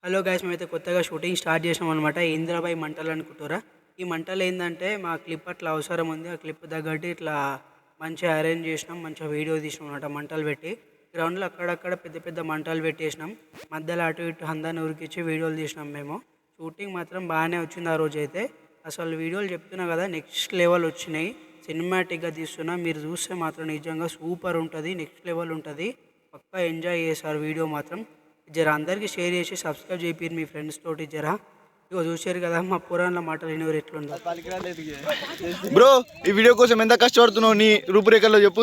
Hello guys, మేమైతే కొత్తగా shooting start చేసాం అనమాట. ఇంద్రబాయ్ మంటలు అనుకుంటారా? ఈ మంటలు ఏంటంటే మా క్లిప్ అట్లా అవసరం ఉంది. ఆ క్లిప్ తగ్గట్టు ఇట్లా మంచిగా అరేంజ్ చేసినాం, మంచిగా వీడియో తీసినాం అనమాట. మంటలు పెట్టి గ్రౌండ్లో అక్కడక్కడ పెద్ద పెద్ద మంటలు పెట్టేసినాం. మధ్యలో అటు ఇటు అందరిని ఉరికిచ్చి వీడియోలు తీసినాం మేము. షూటింగ్ మాత్రం బాగానే వచ్చింది ఆ రోజు అయితే. అసలు వీడియోలు చెప్తున్నా కదా, నెక్స్ట్ లెవెల్ వచ్చినాయి. సినిమాటిక్గా తీస్తున్నా, మీరు చూస్తే మాత్రం నిజంగా సూపర్ ఉంటుంది, నెక్స్ట్ లెవెల్ ఉంటుంది. పక్కా ఎంజాయ్ చేశారు వీడియో మాత్రం. జర అందరికీ షేర్ చేసి సబ్స్క్రైబ్ చేపిరు మీ ఫ్రెండ్స్ తోటి. జరా ఇగో చూసారు కదా మా పురాణంలో మాటలు వినేవారు ఎట్లుందో. బ్రో, ఈ వీడియో కోసం ఎంత కష్టపడుతున్నావు నీ రూపురేఖల్లో చెప్పు.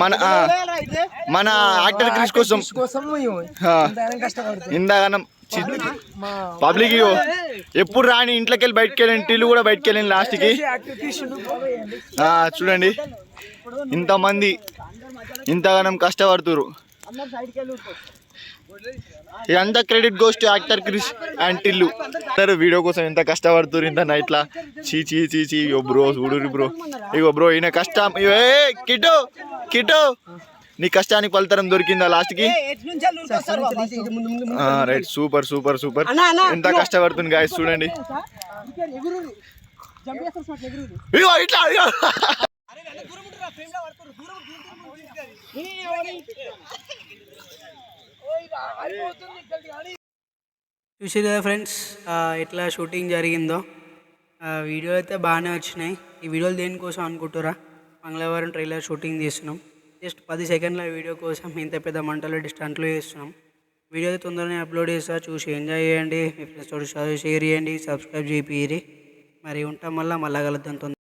మన మన యాక్టర్ క్రిష్ కోసం ఇందాకనం పబ్లిక్ ఎప్పుడు రాని ఇంట్లోకి వెళ్ళి బయటకు వెళ్ళండి, టీలు కూడా బయటకు వెళ్ళండి. లాస్ట్కి చూడండి ఇంతమంది ఇంతగానం కష్టపడుతురు. ఇదంతా credit goes to actor Krish and Tillu. Video కోసం ఎంత కష్టపడుతురు ఇంత నైట్లా. చీ చీ చీ చీ. ఇగో బ్రో చూడురి బ్రో, ఇగో బ్రో ఈయన కష్టం. కిటో కిటో, నీ కష్టానికి ఫలితం దొరికిందా లాస్ట్కి? Right, super super super. ఎంత కష్టపడుతుంది గాయస్ చూడండి. ఇగో ఇట్లా చూసారు కదా ఫ్రెండ్స్ ఎట్లా షూటింగ్ జరిగిందో. వీడియోలు అయితే బాగానే వచ్చినాయి. ఈ వీడియోలు దేనికోసం అనుకుంటారా? మంగళవారం ట్రైలర్ షూటింగ్ చేస్తున్నాం. జస్ట్ 10 సెకండ్ల వీడియో కోసం ఇంత పెద్ద మంటలు స్టంట్లు చేస్తున్నాం. వీడియో అయితే తొందరనే అప్లోడ్ చేస్తా, చూసి ఎంజాయ్ చేయండి. మీ ఫ్రెండ్స్ తోటి షేర్ చేయండి, సబ్స్క్రైబ్ చేపిరి. మరి ఉంటాం, మళ్ళీ కలుద్దాం తొందరగా.